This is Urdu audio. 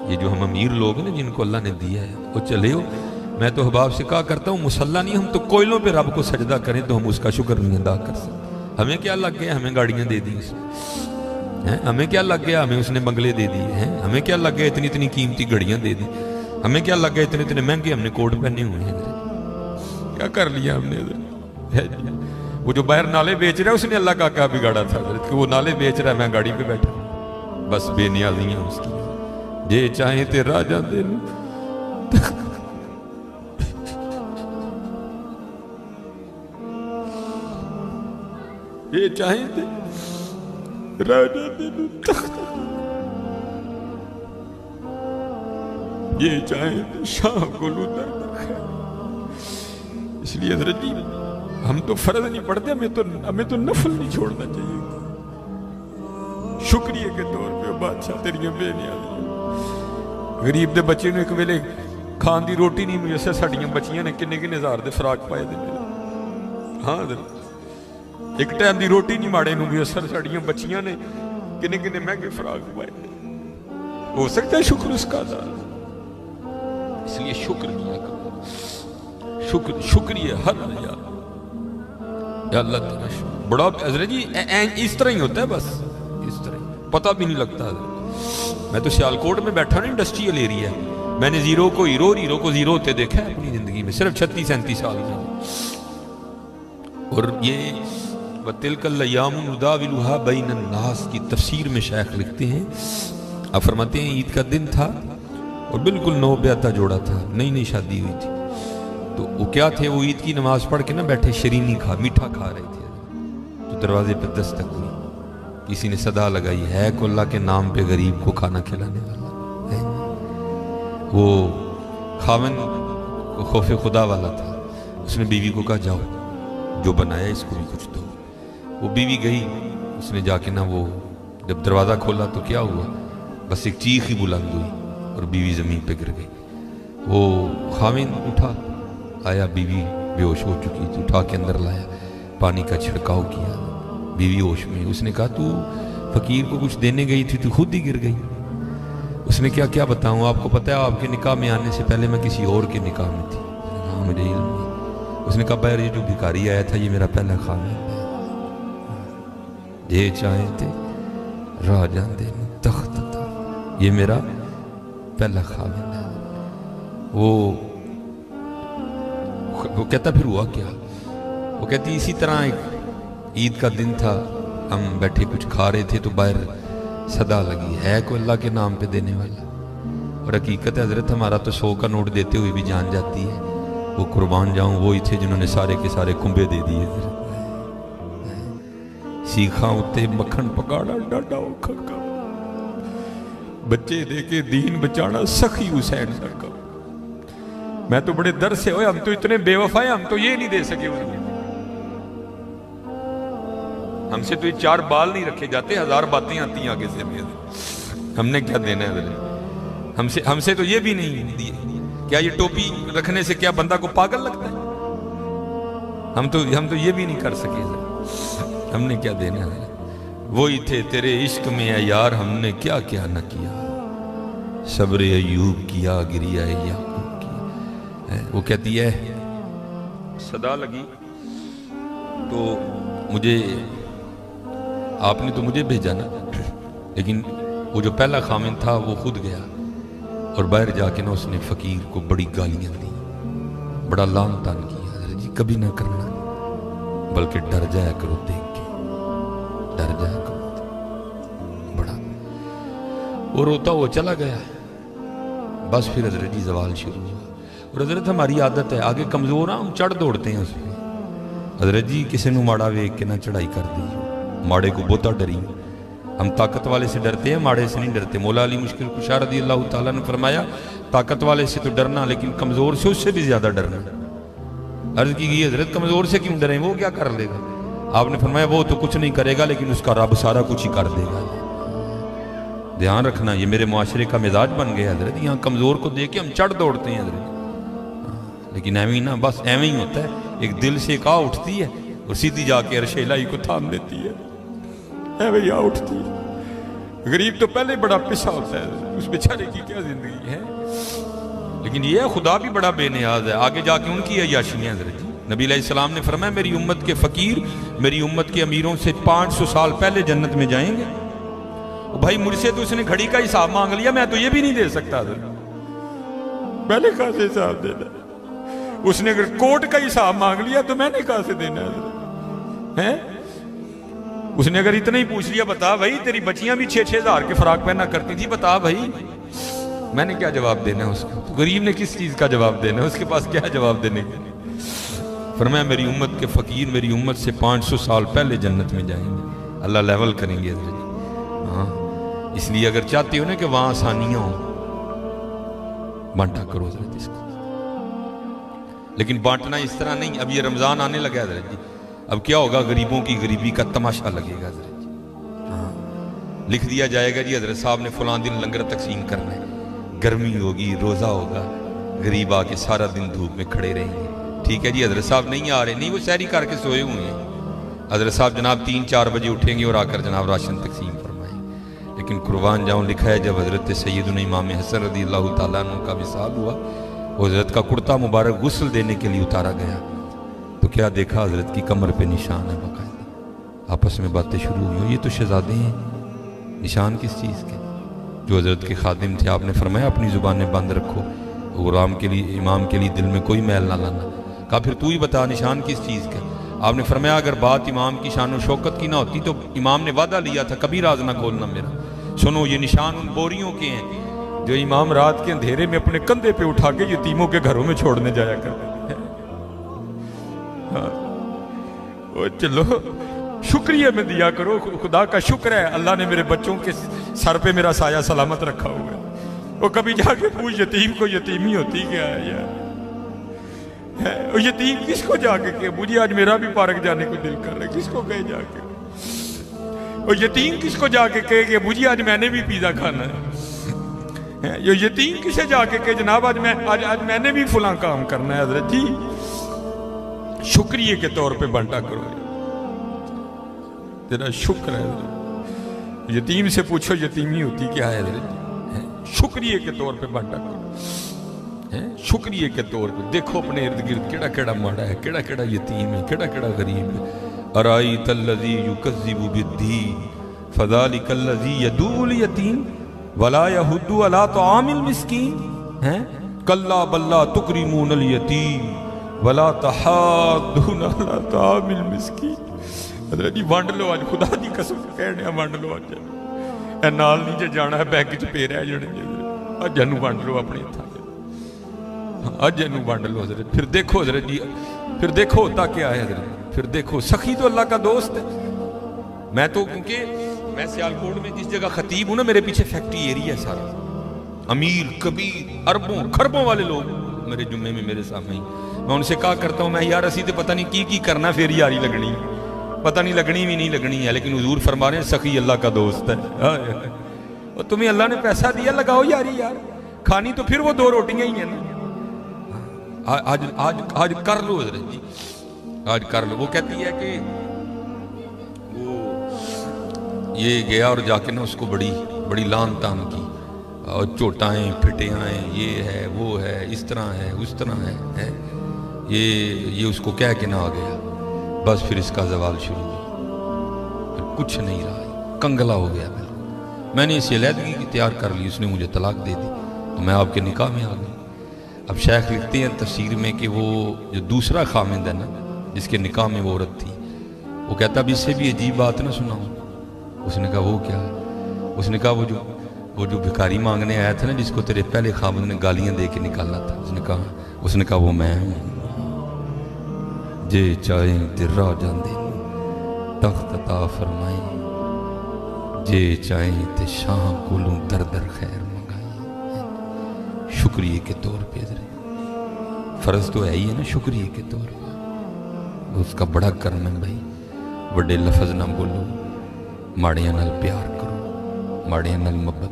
یہ جو ہم امیر لوگ ہیں نا جن کو اللہ نے دیا ہے وہ چلے ہو. میں تو احباب سے کہا کرتا ہوں مسلح نہیں، ہم تو کوئلوں پہ رب کو سجدہ کریں تو ہم اس کا شکر نہیں ادا کر سکتے. ہمیں کیا لگ گیا ہمیں گاڑیاں دے دی اس نے، ہمیں کیا لگ گیا ہمیں اس نے بنگلے دے دیے ہیں، ہمیں کیا لگ گیا اتنی اتنی قیمتی گھڑیاں دے دی، ہمیں کیا لگ گیا اتنے اتنے مہنگے ہم نے کوٹ پہنے ہوئے ہیں. کیا کر لیا ہم نے؟ وہ جو باہر نالے بیچ رہا ہے اس نے اللہ کا کیا بگاڑا تھا کہ وہ نالے بیچ رہا ہے، میں گاڑی پہ بیٹھا ہوں. بس بے نیازیاں اس کی. جے چاہیں تے راجہ دے لو، یہ چاہیں تے راجہ دے لو تخت، یہ چاہیں تے شاہ کو لو درد خیر. اس لیے حضرت جی ہم تو فرض نہیں پڑھتے، ہمیں تو نفل نہیں چھوڑنا چاہیے. شکریہ کے طور پہ بادشاہ تیریاں بے نیازیاں. غریب دے بچے نے ایک ویلے کھان دی روٹی نہیں میسر، ساڑیاں بچیاں نے کنے کنے ہزار دے فراق پائے دے. ہاں حضرت ایک ٹائم دی روٹی نہیں ماڑے نو میسر، ساڑیاں بچیاں نے کنے کنے مہنگے فراق پائے دے. ہو سکتا ہے شکر اس کا ادا. اس لیے شکر کیا کرو، شکریہ ہر یا اللہ تیرا شکر. بڑا حضرت جی اس طرح ہی ہوتا ہے، بس اس طرح پتہ بھی نہیں لگتا. میں تو سیالکوٹ میں بیٹھا نا، انڈسٹریل ایریا ہے. میں نے زیرو کو ہیرو اور ہیرو کو زیرو ہوتے دیکھا ہے اپنی زندگی میں صرف 36-37 سال میں. اور یہ وَتِلْكَ الْأَيَّامُ نُدَاوِلُهَا بَيْنَ النَّاسِ کی تفسیر میں شیخ لکھتے ہیں، آپ فرماتے ہیں عید کا دن تھا اور بالکل نو بیاتہ جوڑا تھا، نئی نئی شادی ہوئی تھی. تو وہ کیا تھے، وہ عید کی نماز پڑھ کے نا بیٹھے شیرینی میٹھا کھا رہے تھے. تو دروازے پہ دستک ہوئی، کسی نے صدا لگائی، ہے کو اللہ کے نام پہ غریب کو کھانا کھلانے والا ہے. وہ خاوند خوف خدا والا تھا، اس نے بیوی کو کہا جاؤ جو بنایا اس کو بھی کچھ دو. وہ بیوی گئی، اس نے جا کے نا وہ جب دروازہ کھولا تو کیا ہوا، بس ایک چیخ ہی بلند ہوئی اور بیوی زمین پہ گر گئی. وہ خاوند اٹھا، آیا، بیوی بے ہوش ہو چکی تھی، اٹھا کے اندر لایا، پانی کا چھڑکاؤ کیا، بیوی ہوش میں. اس نے کہا تو فقیر کو کچھ دینے گئی تھی تو خود ہی گر گئی. اس نے کیا بتاؤں، آپ کو پتہ ہے آپ کے نکاح میں آنے سے پہلے میں کسی اور کے نکاح میں تھی. ہاں مجھے علم نہیں. اس نے کہا بہر یہ جو بھکاری آیا تھا یہ میرا پہلا خاوند ہے. یہ چاہیں تے راجہ دے تخت تھا، یہ میرا پہلا خاوند ہے. وہ کہتا پھر ہوا کیا، وہ کہتی اسی طرح ایک عید کا دن تھا، ہم بیٹھے کچھ کھا رہے تھے تو باہر صدا لگی، ہے کوئی اللہ کے نام پہ دینے والا. اور حقیقت ہے حضرت ہمارا تو 100 کا نوٹ دیتے ہوئے بھی جان جاتی ہے. وہ قربان جاؤں وہی تھے جنہوں نے سارے کے سارے کنبے دے دیے. سیکھاں اتے مکھن پکاڑا ڈاڈا اوکھا کا، بچے دے کے دین بچانا سخی حسین سر کا. میں تو بڑے در سے ہوئے، ہم تو اتنے بے وفا ہیں، ہم تو یہ نہیں دے سکے انہیں. ہم سے تو یہ 4 بال نہیں رکھے جاتے، 1000 باتیں آتی ہیں آگے سے. ہم نے کیا دینا ہے؟ ہم سے تو یہ بھی نہیں دیے. کیا یہ ٹوپی رکھنے سے کیا بندہ کو پاگل لگتا ہے؟ ہم تو یہ بھی نہیں کر سکے. ہم نے کیا دینا ہے؟ وہی تھے تیرے عشق میں اے یار، ہم نے کیا کیا نہ کیا. صبر ایوب کیا، گریا یعقوب کیا. وہ کہتی ہے صدا لگی تو مجھے، آپ نے تو مجھے بھیجا نا، لیکن وہ جو پہلا خامن تھا وہ خود گیا اور باہر جا کے نا اس نے فقیر کو بڑی گالیاں دی، بڑا لعن طعن کیا. حضرت جی کبھی نہ کرنا، بلکہ ڈر جایا کرو دیکھ کے، ڈر جایا کرو بڑا. وہ روتا وہ چلا گیا. بس پھر حضرت جی زوال شروع ہوا. اور حضرت ہماری عادت ہے آگے کمزور ہم چڑھ دوڑتے ہیں اس پہ. حضرت جی کسی نو ماڑا ویک کے نہ چڑھائی کر دی، ماڑے کو بہتا ڈری. ہم طاقت والے سے ڈرتے ہیں، ماڑے سے نہیں ڈرتے. مولا علی مشکل کشا رضی اللہ تعالیٰ نے فرمایا طاقت والے سے تو ڈرنا، لیکن کمزور سے اس سے بھی زیادہ ڈرنا. عرض کی گئی حضرت کمزور سے کیوں ڈریں، وہ کیا کر لے گا؟ آپ نے فرمایا وہ تو کچھ نہیں کرے گا لیکن اس کا رب سارا کچھ ہی کر دے گا. دھیان رکھنا، یہ میرے معاشرے کا مزاج بن گیا حضرت. یہاں کمزور کو دیکھ کے ہم چڑھ دوڑتے ہیں حضرت، لیکن ایویں نہ، بس ایویں ہی ہوتا ہے. ایک دل سے ایک اٹھتی ہے اور سیدھی جا کے عرش الہی کو تھام دیتی ہے. ایویں اٹھتی ہے. غریب تو پہلے بڑا پسا ہوتا ہے, اس بیچارے کی کیا زندگی ہے. لیکن یہ خدا بھی بڑا بے نیاز ہے. آگے جا کے ان کی عیاشیاں حضرت جی. نبی علیہ السلام نے فرمایا میری امت کے فقیر میری امت کے امیروں سے 500 سال پہلے جنت میں جائیں گے. بھائی مجھ سے تو اس نے گھڑی کا حساب مانگ لیا, میں تو یہ بھی نہیں دے سکتا حضرت. پہلے کہاں سے حساب دینا؟ اس نے اگر کوٹ کا حساب مانگ لیا تو میں نے کہاں سے دینا ہے؟ اس نے اگر اتنا ہی پوچھ لیا بتا بھائی تیری بچیاں بھی 6-6 ہزار کے فراق پہنا کرتی تھی, بتا بھائی, میں نے کیا جواب دینا ہے اس کو؟ تو غریب نے کس چیز کا جواب دینا ہے؟ اس کے پاس کیا جواب دینے کے؟ فرمایا میری امت کے فقیر میری امت سے 500 سال پہلے جنت میں جائیں گے. اللہ لیول کریں گے حضرت جی. ہاں اس لیے اگر چاہتے ہو نا کہ وہاں آسانیاں ہوں بانٹا کرو حضرت اس کو. لیکن بانٹنا اس طرح نہیں. اب یہ رمضان آنے لگا حضرت جی, اب کیا ہوگا؟ غریبوں کی غریبی کا تماشا لگے گا حضرت جی. ہاں لکھ دیا جائے گا جی حضرت صاحب نے فلاں دن لنگر تقسیم کرنا ہے, گرمی ہوگی روزہ ہوگا, غریب آ کے سارا دن دھوپ میں کھڑے رہیں گے. ٹھیک ہے جی حضرت صاحب نہیں آ رہے, نہیں وہ سحری کر کے سوئے ہوئے ہیں. حضرت صاحب جناب 3-4 بجے اٹھیں گے اور آ کر جناب راشن تقسیم فرمائیں. لیکن قربان جاؤں لکھا ہے جب حضرت سیدنا امام حسن رضی اللہ تعالیٰ عنہ کا وصال ہوا, حضرت کا کرتا مبارک غسل دینے کے لیے اتارا گیا تو کیا دیکھا؟ حضرت کی کمر پہ نشان ہے باقاعدہ. آپس میں باتیں شروع ہوئی, یہ تو شہزادے ہیں. نشان کس چیز کے؟ جو حضرت کے خادم تھے. آپ نے فرمایا اپنی زبانیں بند رکھو, غلام کے لیے امام کے لیے دل میں کوئی میل نہ لانا. کہا پھر تو ہی بتا نشان کس چیز کا؟ آپ نے فرمایا اگر بات امام کی شان و شوکت کی نہ ہوتی تو امام نے وعدہ لیا تھا کبھی راز نہ کھولنا میرا. سنو یہ نشان ان بوریوں کے ہیں جو امام رات کے اندھیرے میں اپنے کندھے پہ اٹھا کے یتیموں کے گھروں میں چھوڑنے جایا کرتے ہیں. چلو شکریہ میں دیا کرو, خدا کا شکر ہے اللہ نے میرے بچوں کے سر پہ میرا سایہ سلامت رکھا ہوا ہے. وہ کبھی جا کے پوچھ یتیم کو یتیمی ہوتی کیا ہے یار؟ یتیم کس کو جا کے کہ مجھے آج میرا بھی پارک جانے کو دل کر رہا ہے, کس کو کہے جا کے؟ اور یتیم کس کو جا کے کہے کہ مجھے آج میں نے بھی پیزا کھانا ہے؟ یہ یتیم کسے جا کے کہ جناب آج میں نے بھی فلاں کام کرنا ہے. حضرت جی شکریہ کے طور پہ بانٹا کرو, تیرا شکر ہے. یتیم سے پوچھو یتیمی ہوتی کیا ہے حضرت جی, شکریہ کے طور پہ بانٹا کرو. شکریہ کے طور پہ دیکھو اپنے ارد گرد کیڑا کیڑا ماڑا ہے, کیڑا کیڑا یتیم ہے, کیڑا کیڑا غریب ہے. ارائیت الذی یکذب بالدین فذلک الذی یدعو الیتیم ولا یحض علی طعام المسکین کلا بل لا تکرمون الیتیم ولا تحاضون علی طعام المسکین. حضرت جی وانڈ لو, آج خدا دی قسم کہنے وانڈ لو, آج اے نال نہیں جے جانا ہے بیگ وچ پے رہ جانے جی, اج انو وانڈ لو اپنے ہتھاں اج انو وانڈ لو حضرت. پھر دیکھو حضرت جی, پھر دیکھو ہوتا کیا ہے حضرت, پھر دیکھو سخی تو اللہ کا دوست ہے. میں تو کیونکہ میں سیالکوٹ میں جس جگہ خطیب ہوں نا میرے پیچھے فیکٹری ایریا ہے سارا, امیر کبیر اربوں خربوں والے لوگ میرے جمعے میں میرے سامنے. میں ان سے کہا کرتا ہوں میں یار اسی تو پتہ نہیں کی کرنا پھر یاری لگنی, پتہ نہیں لگنی بھی نہیں لگنی ہے, لیکن حضور فرما رہے ہیں سخی اللہ کا دوست ہے. اور تمہیں اللہ نے پیسہ دیا لگاؤ یاری یار, کھانی تو پھر وہ 2 روٹیاں ہی ہیں نا. آج کر لو حضرت جی, آج کر لو. وہ کہتی ہے کہ وہ یہ گیا اور جا کے نا اس کو بڑی لان تان کی, اور چوٹائیں پھٹیاں, یہ ہے وہ ہے, اس طرح ہے اس طرح ہے, یہ اس کو کہہ کے نہ آ گیا. بس پھر اس کا زوال شروع ہوا, پھر کچھ نہیں رہا, کنگلا ہو گیا بالکل. میں نے اسے علیحدگی کی تیار کر لی, اس نے مجھے طلاق دے دی تو میں آپ کے نکاح میں آ گئی. اب شیخ لکھتے ہیں تفسیر میں کہ وہ جو دوسرا خامند ہے نا جس کے نکاح میں وہ عورت تھی, وہ کہتا اب اس سے بھی عجیب بات نہ سناؤں. اس نے کہا وہ کیا؟ اس نے کہا وہ جو بھکاری مانگنے آیا تھا نا جس کو تیرے پہلے خامند نے گالیاں دے کے نکالا تھا, اس نے کہا وہ میں ہوں. جے چاہیں تے راہ جاندے تخت عطا فرمائیں, جے چاہیں تے شاہ کولوں در در خیر منگائیں. شکریہ کے طور پہ فرض تو ہے ہی ہے نا, شکریہ کے طور پہ اس کا بڑا کرم ہے بھائی. بڑے لفظ نہ بولو, ماڑیاں نال پیار کرو, ماڑیاں نال محبت